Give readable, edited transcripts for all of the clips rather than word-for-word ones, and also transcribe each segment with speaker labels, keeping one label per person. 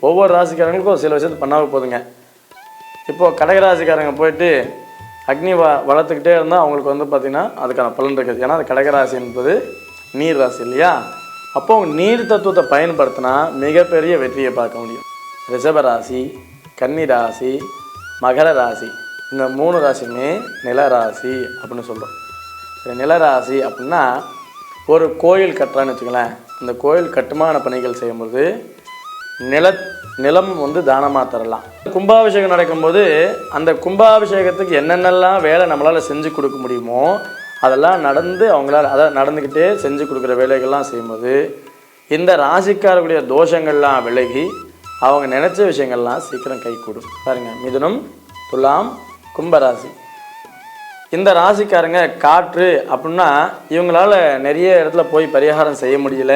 Speaker 1: ஒவ்வொரு ராசிக்காரங்களுக்கும் சில விஷயத்தை பண்ணாமல் போதுங்க. இப்போது கடகராசிக்காரங்க போயிட்டு அக்னி வளர்த்துக்கிட்டே இருந்தால் அவங்களுக்கு வந்து பார்த்திங்கன்னா அதுக்கான பலன் இருக்குது. ஏன்னா அது கடகராசி என்பது நீர் ராசி இல்லையா? அப்போ அவங்க நீர் தத்துவத்தை பயன்படுத்தினா மிகப்பெரிய வெற்றியை பார்க்க முடியும். ரிஷபராசி, கன்னி ராசி, மகர ராசி, இந்த 3 ராசியுமே நிலராசி அப்படின்னு சொல்கிறோம். சரி, நிலராசி அப்படின்னா ஒரு கோயில் கட்டுறான்னு வச்சுக்கலாம். அந்த கோயில் கட்டுமான பணிகள் செய்யும்போது நிலம் வந்து தானமாக தரலாம். கும்பாபிஷேகம் நடக்கும்போது அந்த கும்பாபிஷேகத்துக்கு என்னென்னலாம் வேலை நம்மளால் செஞ்சு கொடுக்க முடியுமோ அதெல்லாம் அவங்களால நடந்துக்கிட்டே செஞ்சு கொடுக்குற வேலைகள்லாம் செய்யும்போது இந்த ராசிக்காரர்களுடைய தோஷங்கள்லாம் விலகி அவங்க நினச்ச விஷயங்கள்லாம் சீக்கிரம் கைகூடும். பாருங்கள், மிதுனம், துலாம், கும்பராசி. இந்த ராசிக்காரங்க காற்று அப்படின்னா இவங்களால நிறைய இடத்துல போய் பரிகாரம் செய்ய முடியல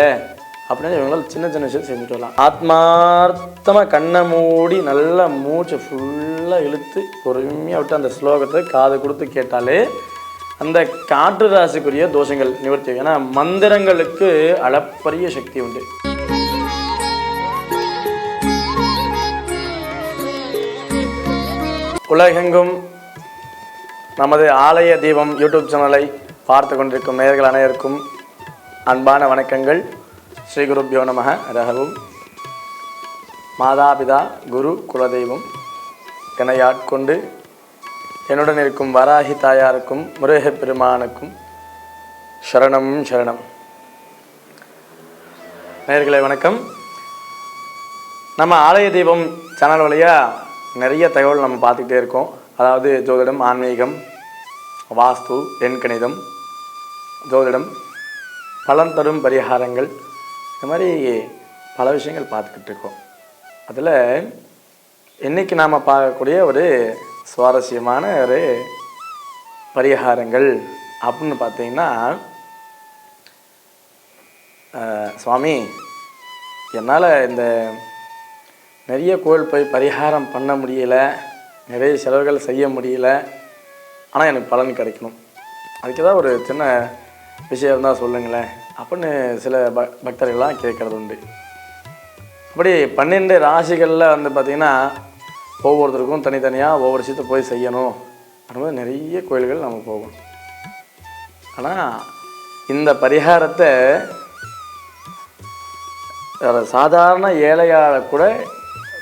Speaker 1: அப்படின்னு இவங்களால சின்ன சின்ன விஷயம் செஞ்சுட்டு வரலாம். ஆத்மார்த்தமாக கண்ணை மூடி நல்லா மூச்சை ஃபுல்லாக இழுத்து பொறுமையாக விட்டு அந்த ஸ்லோகத்தை காது கொடுத்து கேட்டாலே அந்த காற்று ராசிக்குரிய தோஷங்கள் நிவர்த்தி. ஏன்னா மந்திரங்களுக்கு அளப்பரிய சக்தி உண்டு. உலகெங்கும் நமது ஆலய தீபம் யூடியூப் சேனலை பார்த்து கொண்டிருக்கும் நேயர்கள் அனைவருக்கும் அன்பான வணக்கங்கள். ஸ்ரீ குருப்யோ நமஹ. ரகவும் மாதாபிதா குரு குலதெய்வம் என ஆட்கொண்டு என்னுடன் இருக்கும் வராகி தாயாருக்கும் முருகப் பெருமானுக்கும் சரணம் சரணம். நேயர்களே வணக்கம். நம்ம ஆலய தீபம் சேனல் வழியாக நிறைய தகவல் நம்ம பார்த்துக்கிட்டே இருக்கோம். அதாவது ஜோதிடம், ஆன்மீகம், வாஸ்து, எண்கணிதம், ஜோதிடம், பலன் தரும் பரிகாரங்கள், இந்த மாதிரி பல விஷயங்கள் பார்த்துக்கிட்டு இருக்கோம். அதில் இன்றைக்கி நாம் பார்க்கக்கூடிய ஒரு சுவாரஸ்யமான ஒரு பரிகாரங்கள் அப்படின்னு பார்த்தீங்கன்னா, சுவாமி என்னால் இந்த நிறைய கோயில் போய் பரிகாரம் பண்ண முடியல, நிறைய செலவுகள் செய்ய முடியல, ஆனால் எனக்கு பலன் கிடைக்கணும், அதுக்கு ஏதாவது ஒரு சின்ன விஷயம் இருந்தால் சொல்லுங்களேன் அப்படின்னு சில பக்தர்கள்லாம் கேட்குறது உண்டு. அப்படி 12 ராசிகளில் வந்து பார்த்திங்கன்னா ஒவ்வொருத்தருக்கும் தனித்தனியாக ஒவ்வொரு விஷயத்தை போய் செய்யணும் அப்படின்போது நிறைய கோயில்கள் நம்ம போகும். ஆனால் இந்த பரிகாரத்தை சாதாரண ஏழையால் கூட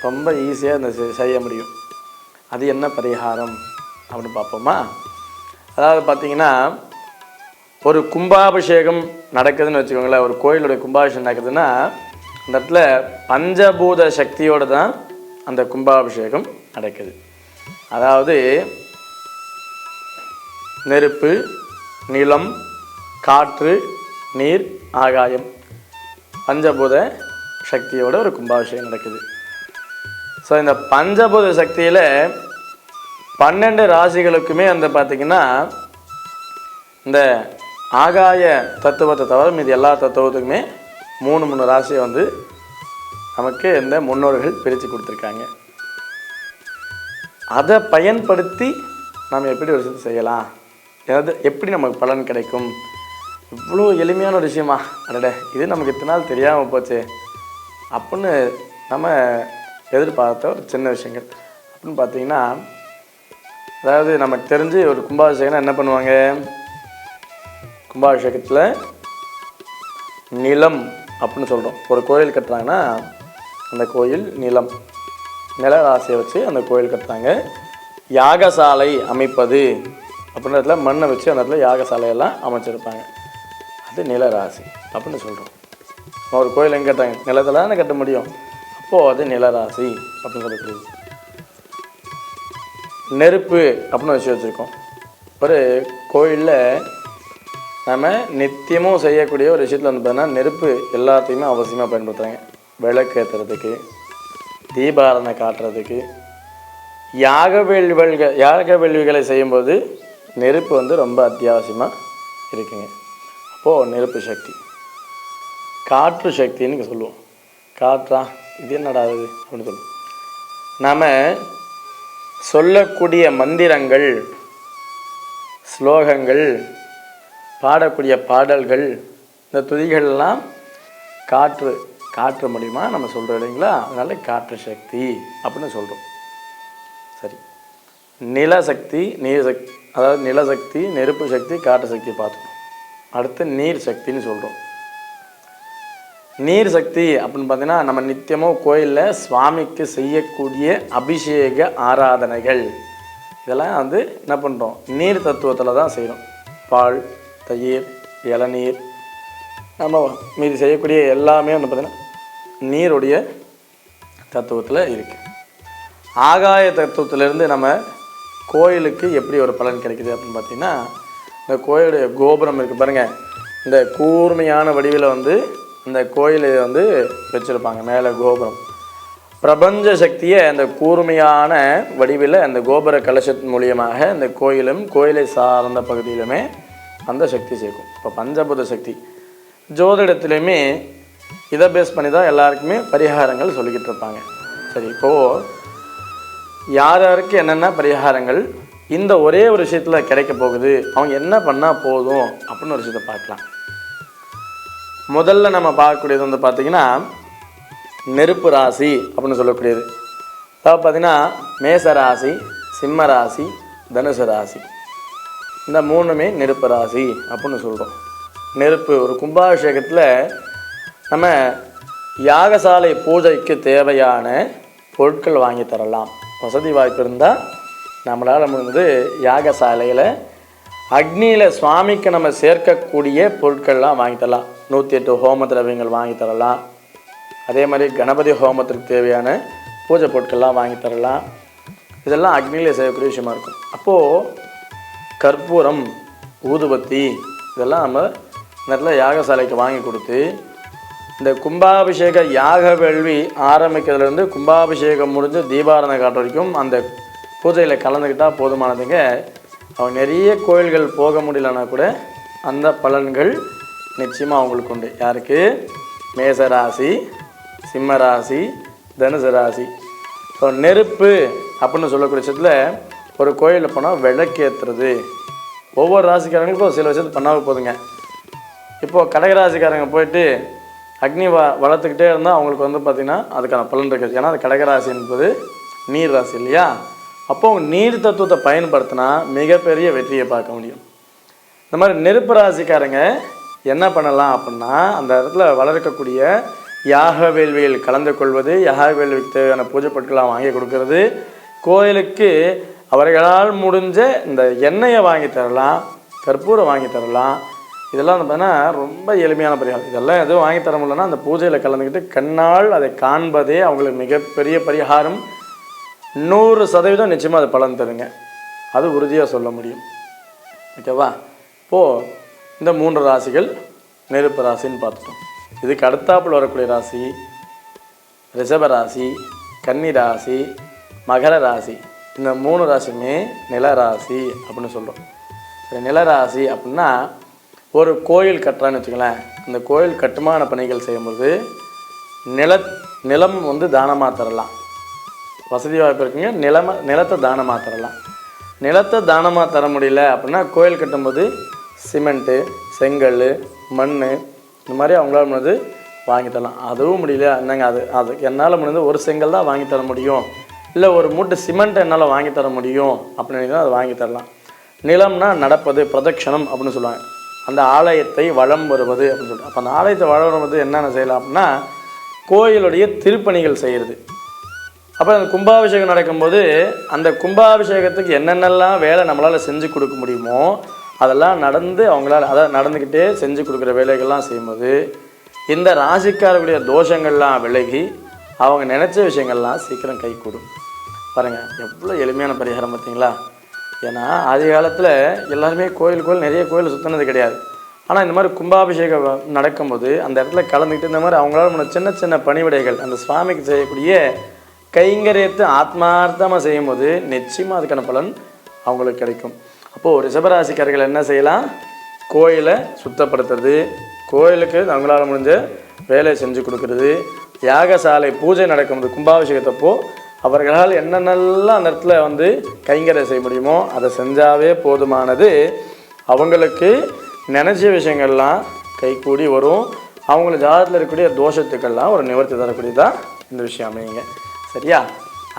Speaker 1: ரொம்ப ஈஸியாக இந்த செய்ய முடியும். அது என்ன பரிகாரம் அப்படின்னு பார்ப்போமா? அதாவது பார்த்திங்கன்னா, ஒரு கும்பாபிஷேகம் நடக்குதுன்னு வச்சுக்கோங்களேன். ஒரு கோயிலுடைய கும்பாபிஷேகம் நடக்குதுன்னா அந்த இடத்துல பஞ்சபூத சக்தியோடு தான் அந்த கும்பாபிஷேகம் நடக்குது. அதாவது நெருப்பு, நிலம், காற்று, நீர், ஆகாயம், பஞ்சபூத சக்தியோட ஒரு கும்பாபிஷேகம் நடக்குது. ஸோ இந்த பஞ்சபூத சக்தியில் 12 ராசிகளுக்குமே வந்து பார்த்திங்கன்னா இந்த ஆகாய தத்துவத்தை தவிர மீது எல்லா தத்துவத்துக்குமே 3 ராசியை வந்து நமக்கு இந்த முன்னோர்கள் பிரித்து கொடுத்துருக்காங்க. அதை பயன்படுத்தி நம்ம எப்படி ஒரு விஷயத்தை செய்யலாம், அதாவது எப்படி நமக்கு பலன் கிடைக்கும், இவ்வளோ எளிமையான ஒரு விஷயமா, அடடே இது நமக்கு இத்தனை நாள் தெரியாமல் போச்சு அப்படின்னு நம்ம எதிர்பார்த்த ஒரு சின்ன விஷயங்கள் அப்படின்னு பார்த்தீங்கன்னா, அதாவது நமக்கு தெரிஞ்சு ஒரு கும்பாபிஷேகம்னா என்ன பண்ணுவாங்க, கும்பாபிஷேகத்தில் நிலம் அப்படின்னு சொல்கிறோம். ஒரு கோயில் கட்டுறாங்கன்னா அந்த கோயில் நிலராசியை வச்சு அந்த கோயில் கட்டுறாங்க. யாகசாலை அமைப்பது அப்படின்ற இடத்துல மண்ணை வச்சு அந்த இடத்துல யாகசாலையெல்லாம் அமைச்சிருப்பாங்க. அது நிலராசி அப்படின்னு சொல்கிறோம். ஒரு கோயில் எங்கே கட்டுறாங்க, நிலத்தில் தானே கட்ட முடியும், அப்போது அது நிலராசி அப்படின்னு சொல்லக்கூடியது. நெருப்பு அப்படின்னு வச்சுருக்கோம். ஒரு கோயிலில் நம்ம நித்தியமும் செய்யக்கூடிய ஒரு விஷயத்தில் வந்து பார்த்தீங்கன்னா நெருப்பு எல்லாத்தையுமே அவசியமாக பயன்படுத்துகிறாங்க. விளக்கு ஏற்றுறதுக்கு, தீபாராதனை காட்டுறதுக்கு, யாக வேள்விகளை செய்யும்போது நெருப்பு வந்து ரொம்ப அத்தியாவசியமாக இருக்குங்க. அப்போது நெருப்பு சக்தி, காற்று சக்தின்னு சொல்லுவோம். காற்றா இது என்னடா அது அப்படின்னு சொல்லுவோம். நாம் சொல்லக்கூடிய மந்திரங்கள், ஸ்லோகங்கள், பாடக்கூடிய பாடல்கள், இந்த துதிகள்லாம் காற்று மூலிமா நம்ம சொல்கிறோம் இல்லைங்களா, அதனால காற்று சக்தி அப்படின்னு சொல்கிறோம். சரி, நிலசக்தி, நீர் சக்தி, அதாவது நிலசக்தி, நெருப்பு சக்தி, காற்று சக்தி பார்த்துக்கணும். அடுத்து நீர் சக்தின்னு சொல்கிறோம். நீர் சக்தி அப்படின்னு பார்த்தீங்கன்னா நம்ம நித்தியமும் கோயிலில் சுவாமிக்கு செய்யக்கூடிய அபிஷேக ஆராதனைகள் இதெல்லாம் வந்து என்ன பண்ணுறோம், நீர் தத்துவத்தில் தான் செய்கிறோம். பால், தயிர், இளநீர், நம்ம மீதி செய்யக்கூடிய எல்லாமே வந்து பார்த்திங்கன்னா நீருடைய தத்துவத்தில் இருக்குது. ஆகாய தத்துவத்திலேருந்து நம்ம கோயிலுக்கு எப்படி ஒரு பலன் கிடைக்குது அப்படின்னு பார்த்திங்கன்னா, இந்த கோயிலுடைய கோபுரம் இருக்குது பாருங்கள், இந்த கூர்மையான வடிவில் வந்து இந்த கோயிலை வந்து வச்சுருப்பாங்க மேலே கோபுரம். பிரபஞ்ச சக்தியை அந்த கூர்மையான வடிவில் அந்த கோபுர கலசத்தின் மூலியமாக இந்த கோயிலும் கோயிலை சார்ந்த பகுதியிலுமே அந்த சக்தி சேர்க்கும். இப்போ பஞ்சபூத சக்தி ஜோதிடத்துலேயுமே இதை பேஸ் பண்ணி தான் எல்லாருக்குமே பரிகாரங்கள் சொல்லிக்கிட்டு இருப்பாங்க. சரி, இப்போது யார் யாருக்கு என்னென்ன பரிகாரங்கள் இந்த ஒரே ஒரு விஷயத்தில் கிடைக்க போகுது, அவங்க என்ன பண்ணால் போதும் அப்படின்னு ஒரு விஷயத்தை பார்க்கலாம். முதல்ல நம்ம பார்க்கக்கூடியது வந்து பார்த்திங்கன்னா நெருப்பு ராசி அப்படின்னு சொல்லக்கூடியது. அதாவது பார்த்திங்கன்னா மேச ராசி, சிம்ம ராசி, தனுசு ராசி, இந்த மூணுமே நெருப்பு ராசி அப்படின்னு சொல்கிறோம். நெருப்பு ஒரு கும்பாபிஷேகத்தில் நம்ம யாகசாலை பூஜைக்கு தேவையான பொருட்கள் வாங்கி தரலாம். வசதி வாய்ப்பு இருந்தால் நம்மளால் முடிஞ்சது யாகசாலையில் அக்னியில் சுவாமிக்கு நம்ம சேர்க்கக்கூடிய பொருட்கள்லாம் வாங்கி தரலாம். 108 ஹோம திரவியங்கள் வாங்கி தரலாம். அதே மாதிரி கணபதி ஹோமத்திற்கு தேவையான பூஜை பொருட்கள்லாம் வாங்கி தரலாம். இதெல்லாம் அக்னியில் செய்யக்கூடிய விஷயமா இருக்கும். அப்போது கற்பூரம், ஊதுபத்தி இதெல்லாம் நம்ம நேரத்தில் யாகசாலைக்கு வாங்கி கொடுத்து இந்த கும்பாபிஷேக யாக வேள்வி ஆரம்பிக்கிறதுலேருந்து கும்பாபிஷேகம் முடிஞ்சு தீபாராதனை காட்ட வரைக்கும் அந்த பூஜையில் கலந்துக்கிட்டால் போதுமானதுங்க. அவங்க நிறைய கோயில்கள் போக முடியலன்னா கூட அந்த பலன்கள் நிச்சயமாக அவங்களுக்கு உண்டு. யாருக்கு? மேச ராசி, சிம்ம ராசி, தனுசு ராசி. ஸோ நெருப்பு அப்படின்னு சொல்லக்கூடிய விஷயத்தில் ஒரு கோயிலில் போனால் விளக்கேற்றுறது ஒவ்வொரு ராசிக்காரங்களுக்கும் சில விஷயத்தை பண்ணாமல் போதுங்க. இப்போது கடகராசிக்காரங்க போயிட்டு அக்னி வளர்த்துக்கிட்டே இருந்தால் அவங்களுக்கு வந்து பார்த்திங்கன்னா அதுக்கான பலன் இருக்குது. ஏன்னா அது கடகராசி என்பது நீர் ராசி இல்லையா? அப்போது நீர் தத்துவத்தை பயன்படுத்தினா மிகப்பெரிய வெற்றியை பார்க்க முடியும். இந்த மாதிரி நெருப்பு ராசிக்காரங்க என்ன பண்ணலாம் அப்படின்னா, அந்த இடத்துல வளர்க்கக்கூடிய யாக வேள்வியில் கலந்து கொள்வது, யாக வேள்விக்கு தேவையான பூஜை பொருட்கள்லாம் வாங்கி கொடுக்கறது, கோயிலுக்கு அவர்களால் முடிஞ்ச இந்த எண்ணெயை வாங்கி தரலாம், கற்பூரம் வாங்கி தரலாம். இதெல்லாம் பார்த்தீங்கன்னா ரொம்ப எளிமையான பரிகாரம். இதெல்லாம் எதுவும் வாங்கி தர முடியலன்னா அந்த பூஜையில் கலந்துக்கிட்டு கண்ணால் அதை காண்பதே அவங்களுக்கு மிகப்பெரிய பரிகாரம். 100% நிச்சயமாக அது பலன் தருங்க. அது உறுதியாக சொல்ல முடியும். ஓகேவா? இப்போது இந்த 3 ராசிகள் நெருப்பு ராசின்னு பார்த்துட்டோம். இதுக்கு அடுத்தாப்பில் வரக்கூடிய ராசி ரிஷப ராசி, கன்னி ராசி, மகர ராசி. இந்த 3 ராசியுமே நிலராசி அப்படின்னு சொல்கிறோம். நிலராசி அப்படின்னா ஒரு கோயில் கட்டுறான்னு வச்சுக்கலாம். அந்த கோயில் கட்டுமான பணிகள் செய்யும்போது நிலம் வந்து தானமாக தரலாம். வசதி வாய்ப்பு இருக்குங்க, நிலத்தை தானமாக தரலாம். நிலத்தை தானமாக தர முடியல அப்படின்னா கோயில் கட்டும்போது சிமெண்ட்டு, செங்கல், மண் இந்த மாதிரி அவங்களால முடிஞ்சது வாங்கி தரலாம். அதுவும் முடியல என்னங்க, அது என்னால் முடிஞ்சது ஒரு செங்கல் தான் வாங்கி தர முடியும், இல்லை ஒரு மூட்டை சிமெண்ட் என்னால் வாங்கி தர முடியும் அப்படின்னு அதை வாங்கி தரலாம். நிலம்னா நடப்பது, பிரதட்சணம் அப்படின்னு சொல்லுவாங்க. அந்த ஆலயத்தை வலம் வருவது அப்படின்னு சொல்லிட்டு, அப்போ அந்த ஆலயத்தை வலம் வருவது என்னென்ன செய்யலாம் அப்படின்னா கோயிலுடைய திருப்பணிகள் செய்கிறது. அப்போ அந்த கும்பாபிஷேகம் நடக்கும்போது அந்த கும்பாபிஷேகத்துக்கு என்னென்னலாம் வேலை நம்மளால் செஞ்சு கொடுக்க முடியுமோ அதெல்லாம் அவங்களால நடந்துக்கிட்டே செஞ்சு கொடுக்குற வேலைகள்லாம் செய்யும்போது இந்த ராசிக்காரர்களுடைய தோஷங்கள்லாம் விலகி அவங்க நினச்ச விஷயங்கள்லாம் சீக்கிரம் கை கூடும். பாருங்கள் எவ்வளோ எளிமையான பரிகாரம் பார்த்தீங்களா? ஏன்னா ஆதி காலத்தில் எல்லாருமே கோயில் நிறைய கோயில் சுற்றினது கிடையாது. ஆனால் இந்த மாதிரி கும்பாபிஷேகம் நடக்கும்போது அந்த இடத்துல கலந்துக்கிட்டு இந்த மாதிரி அவங்களால சின்ன சின்ன பணிவிடைகள் அந்த சுவாமிக்கு செய்யக்கூடிய கைங்கரியத்தை ஆத்மார்த்தமாக செய்யும்போது நிச்சயமாக அதுக்கான பலன் அவங்களுக்கு கிடைக்கும். அப்போது ரிஷபராசிக்காரர்கள் என்ன செய்யலாம்? கோயிலை சுத்தப்படுத்துறது, கோயிலுக்கு அவங்களால முடிஞ்ச வேலையை செஞ்சு கொடுக்கறது, யாகசாலை பூஜை நடக்கும்போது கும்பாபிஷேகத்தப்போ அவர்களால் என்னென்னலாம் அந்த இடத்துல வந்து கைங்கரியம் செய்ய முடியுமோ அதை செஞ்சாவே போதுமானது. அவங்களுக்கு நினச்ச விஷயங்கள்லாம் கைகூடி வரும். அவங்கள ஜாதகத்தில் இருக்கக்கூடிய தோஷத்துக்கெல்லாம் ஒரு நிவர்த்தி தரக்கூடியதான் இந்த விஷயம் அமைங்க. சரியா?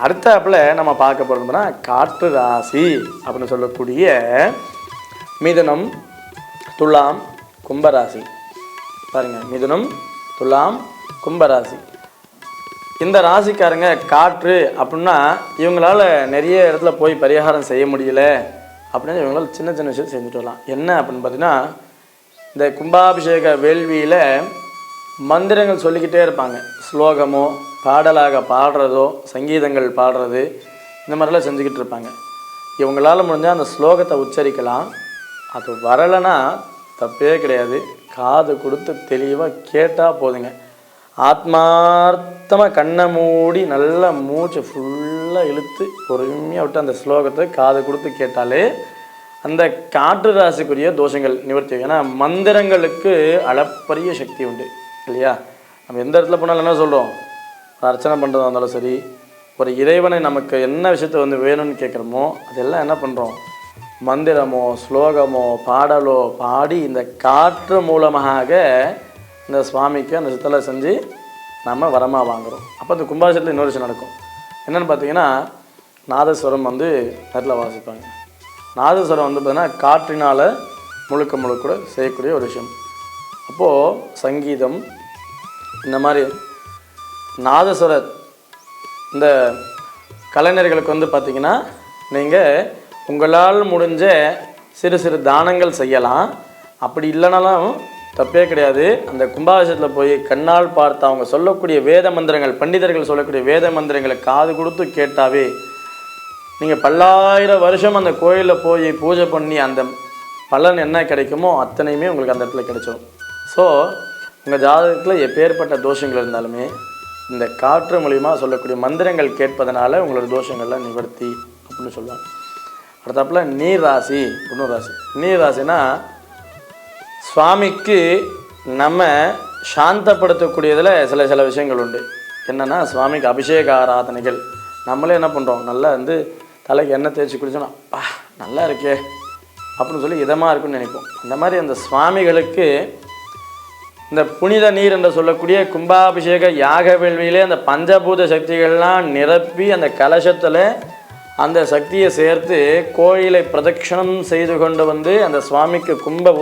Speaker 1: அடுத்தாப்புல நம்ம பார்க்க போகிறோம்னா காற்று ராசி அப்படின்னு சொல்லக்கூடிய மிதுனம், துலாம், கும்பராசி. பாருங்கள், மிதுனம், துலாம், கும்பராசி. இந்த ராசிக்காரங்க காற்று அப்படின்னா இவங்களால நிறைய இடத்துல போய் பரிகாரம் செய்ய முடியல அப்படின்னு இவங்களால சின்ன சின்ன விஷயம் செஞ்சுட்டு வரலாம். என்ன அப்படின்னு பார்த்தீங்கன்னா, இந்த கும்பாபிஷேக வேள்வியில் மந்திரங்கள் சொல்லிக்கிட்டே இருப்பாங்க. ஸ்லோகமோ பாடலாக பாடுறதோ சங்கீதங்கள் பாடுறது இந்த மாதிரிலாம் செஞ்சுக்கிட்டு இருப்பாங்க. இவங்களால் முடிஞ்சால் அந்த ஸ்லோகத்தை உச்சரிக்கலாம். அது வரலைன்னா தப்பே கிடையாது, காது கொடுத்து தெளிவாக கேட்டால் போதுங்க. ஆத்மார்த்தமாக கண்ணை மூடி நல்லா மூச்சு ஃபுல்லாக இழுத்து பொறுமையாக விட்டு அந்த ஸ்லோகத்தை காது கொடுத்து கேட்டாலே அந்த காற்று ராசிக்குரிய தோஷங்கள் நிவர்த்தி. ஏன்னா மந்திரங்களுக்கு அளப்பரிய சக்தி உண்டு இல்லையா? நம்ம எந்த இடத்துல போனாலும் என்ன சொல்கிறோம், அர்ச்சனை பண்ணுறதா இருந்தாலும் சரி, ஒரு இறைவனை நமக்கு என்ன விஷயத்தை வந்து வேணும்னு கேட்குறோமோ அதெல்லாம் என்ன பண்ணுறோம், மந்திரமோ ஸ்லோகமோ பாடலோ பாடி இந்த காற்று மூலமாக இந்த சுவாமிக்கு அந்த சித்தலை செஞ்சு நம்ம வரமாக வாங்குகிறோம். அப்போ இந்த கும்பாபிஷேகத்தில் இன்னொரு விஷயம் நடக்கும். என்னென்னு பார்த்தீங்கன்னா, நாதஸ்வரம் வந்து நேரில் வாசிப்பாங்க. நாதஸ்வரம் வந்து பார்த்தீங்கன்னா காற்றினால் முழுக்க செய்யக்கூடிய ஒரு விஷயம். அப்போது சங்கீதம் இந்த மாதிரி நாதஸ்வர இந்த கலைஞர்களுக்கு வந்து பார்த்திங்கன்னா நீங்கள் உங்களால் முடிஞ்ச சிறு சிறு தானங்கள் செய்யலாம். அப்படி இல்லைனாலும் தப்பே கிடையாது. அந்த கும்பாபிஷேகத்தில் போய் கண்ணால் பார்த்து அவங்க சொல்லக்கூடிய வேத மந்திரங்கள், பண்டிதர்கள் சொல்லக்கூடிய வேத மந்திரங்களை காது கொடுத்து கேட்டாவே நீங்கள் பல்லாயிரம் வருஷம் அந்த கோயிலில் போய் பூஜை பண்ணி அந்த பலன் என்ன கிடைக்குமோ அத்தனையுமே உங்களுக்கு அந்த இடத்துல கிடைச்சிடும். ஸோ உங்கள் ஜாதகத்தில் எப்பேற்பட்ட தோஷங்கள் இருந்தாலுமே இந்த காற்று மூலிமா சொல்லக்கூடிய மந்திரங்கள் கேட்பதனால உங்களோட தோஷங்கள்லாம் நிவர்த்தி அப்படின்னு சொல்லுவாங்க. அடுத்தாப்புல நீர் ராசி, இன்னொரு ராசி. நீர் ராசினா சுவாமிக்கு நம்ம சாந்தப்படுத்தக்கூடியதில் சில விஷயங்கள் உண்டு. என்னென்னா சுவாமிக்கு அபிஷேக ஆராதனைகள் நம்மளே என்ன பண்ணுறோம், நல்லா வந்து தலைக்கு எண்ணெய் தேய்ச்சி குடிச்சோன்னா நல்லா இருக்கே அப்படின்னு சொல்லி இதமாக இருக்குன்னு நினைப்போம். அந்த மாதிரி அந்த சுவாமிகளுக்கு இந்த புனித நீர் என்று சொல்லக்கூடிய கும்பாபிஷேக யாக வேள்வியிலே அந்த பஞ்சபூத சக்திகள்லாம் நிரப்பி அந்த கலசத்தில் அந்த சக்தியை சேர்த்து கோயிலை பிரதட்சணம் செய்து கொண்டு வந்து அந்த சுவாமிக்கு கும்ப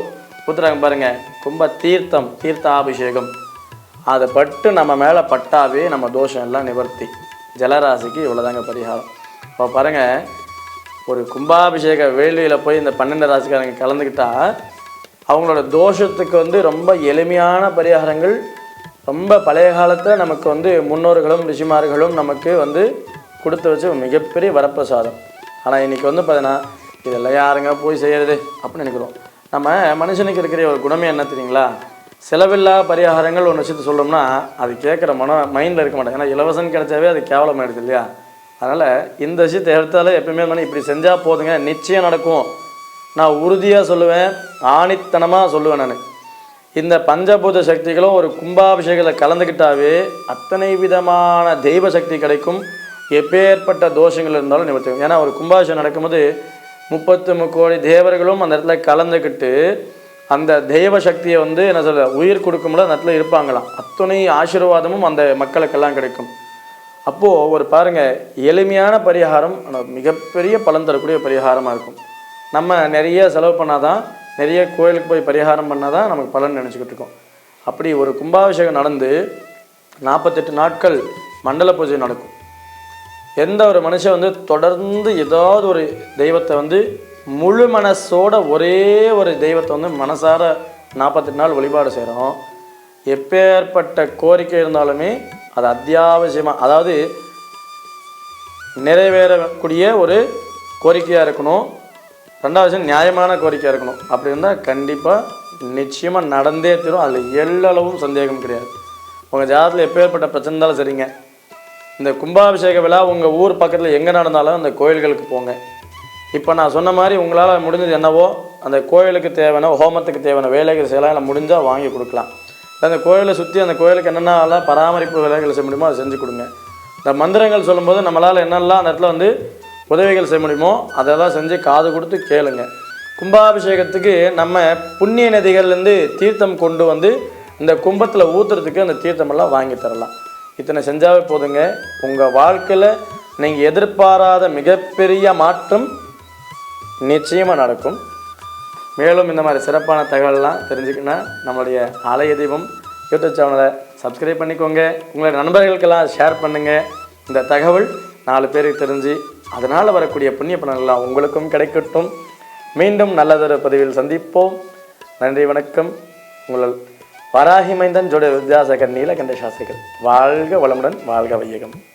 Speaker 1: ஊற்றுறாங்க பாருங்கள், கும்ப தீர்த்தம், தீர்த்தாபிஷேகம் அதை பட்டு நம்ம மேலே பட்டாவே நம்ம தோஷம் எல்லாம் நிவர்த்தி. ஜலராசிக்கு இவ்வளோதாங்க பரிகாரம். இப்போ பாருங்கள், ஒரு கும்பாபிஷேக வேள்வியில் போய் இந்த 12 ராசிக்காரங்க கலந்துக்கிட்டால் அவங்களோட தோஷத்துக்கு வந்து ரொம்ப எளிமையான பரிகாரங்கள், ரொம்ப பழைய காலத்தில் நமக்கு வந்து முன்னோர்களும் ரிஷிமார்களும் நமக்கு வந்து கொடுத்து வச்சு மிகப்பெரிய வரப்பிரசாதம். ஆனால் இன்றைக்கி வந்து பார்த்தீங்கன்னா இதெல்லாம் யாருங்க போய் செய்கிறது அப்படின்னு நினைக்கிறோம். நம்ம மனுஷனுக்கு இருக்கிற ஒரு குணமே என்ன தெரியுங்களா, செலவில்லா பரிகாரங்கள் ஒன்று விஷயத்தை சொல்லணும்னா அது கேட்குற மைண்டில் இருக்க மாட்டேன். ஏன்னா இலவசம் கிடைச்சாவே அது கேவலமாயிடுது இல்லையா? அதனால் இந்த விஷயத்தை எடுத்தாலே எப்பயுமே இப்படி செஞ்சால் போதுங்க, நிச்சயம் நடக்கும். நான் உறுதியாக சொல்லுவேன், ஆணித்தனமாக சொல்லுவேன். நான் இந்த பஞ்சபூத சக்திகளும் ஒரு கும்பாபிஷேகத்தில் கலந்துக்கிட்டாவே அத்தனை விதமான தெய்வ சக்தி கிடைக்கும். எப்பேற்பட்ட தோஷங்கள் இருந்தாலும் நிவர்த்தி. ஏன்னா ஒரு கும்பாபிஷேகம் நடக்கும்போது 33 கோடி தேவர்களும் அந்த இடத்துல கலந்துக்கிட்டு அந்த தெய்வ சக்தியை வந்து என்ன சொல்ல உயிர் கொடுக்கும்போது அந்த இடத்துல இருப்பாங்களாம். அத்தனை ஆசீர்வாதமும் அந்த மக்களுக்கெல்லாம் கிடைக்கும். அப்போது ஒரு பாருங்கள், எளிமையான பரிகாரம் ஆனால் மிகப்பெரிய பலன் தரக்கூடிய பரிகாரமாக இருக்கும். நம்ம நிறைய செலவு பண்ணாதான், நிறைய கோயிலுக்கு போய் பரிகாரம் பண்ணால் தான் நமக்கு பலன் நினச்சிக்கிட்டு இருக்கோம். அப்படி ஒரு கும்பாபிஷேகம் நடந்து 48 நாட்கள் மண்டல பூஜை நடக்கும். எந்த ஒரு மனுஷன் வந்து தொடர்ந்து ஏதாவது ஒரு தெய்வத்தை வந்து முழு மனசோட ஒரே ஒரு தெய்வத்தை வந்து மனசார 48 நாள் வழிபாடு செய்கிறோம். எப்பேற்பட்ட கோரிக்கை இருந்தாலுமே அது அத்தியாவசியமாக, அதாவது நிறைவேறக்கூடிய ஒரு கோரிக்கையாக இருக்கணும். ரெண்டாவது விஷயம் நியாயமான கோரிக்கையாக இருக்கணும். அப்படி இருந்தால் கண்டிப்பாக நிச்சயமாக நடந்தே தரும். அதில் எல்லளவும் சந்தேகம் கிடையாது. உங்கள் ஜாதகத்தில் எப்பேற்பட்ட பிரச்சனை இருந்தாலும் சரிங்க, இந்த கும்பாபிஷேக விழா உங்கள் ஊர் பக்கத்தில் எங்கே நடந்தாலும் அந்த கோயில்களுக்கு போங்க. இப்போ நான் சொன்ன மாதிரி உங்களால் முடிஞ்சது என்னவோ அந்த கோயிலுக்கு தேவையான ஹோமத்துக்கு தேவையான வேலைகள் செய்யலாம், இல்லை முடிஞ்சால் வாங்கி கொடுக்கலாம். அந்த கோயிலை சுற்றி அந்த கோயிலுக்கு என்னென்ன பராமரிப்பு வேலைகள் செய்ய முடியுமோ அதை செஞ்சு கொடுங்க. இந்த மந்திரங்கள் சொல்லும்போது நம்மளால் என்னெல்லாம் அந்த இடத்துல வந்து உதவிகள் செய்ய முடியுமோ அதெல்லாம் செஞ்சு காது கொடுத்து கேளுங்க. கும்பாபிஷேகத்துக்கு நம்ம புண்ணிய நதிகள்லேருந்து தீர்த்தம் கொண்டு வந்து இந்த கும்பத்தில் ஊற்றுறதுக்கு அந்த தீர்த்தமெல்லாம் வாங்கி தரலாம். இத்தனை செஞ்சாவே போதுங்க, உங்கள் வாழ்க்கையில் நீங்கள் எதிர்பாராத மிகப்பெரிய மாற்றம் நிச்சயமாக நடக்கும். மேலும் இந்த மாதிரி சிறப்பான தகவல்லாம் தெரிஞ்சுக்கணுன்னா நம்மளுடைய ஆலய தீபம் யூடியூப் சேனலை சப்ஸ்கிரைப் பண்ணிக்கோங்க. உங்களுடைய நண்பர்களுக்கெல்லாம் ஷேர் பண்ணுங்கள். இந்த தகவல் 4 பேருக்கு தெரிஞ்சு அதனால் வரக்கூடிய புண்ணிய பலன்கள்லாம் உங்களுக்கும் கிடைக்கட்டும். மீண்டும் நல்லதொரு பதிவில் சந்திப்போம். நன்றி, வணக்கம். உங்கள் வராகி மைந்தன் ஜோடி வித்யாசாகர் நீலகண்ட சாஸ்திரிகள். வாழ்க வளமுடன், வாழ்க வையகம்.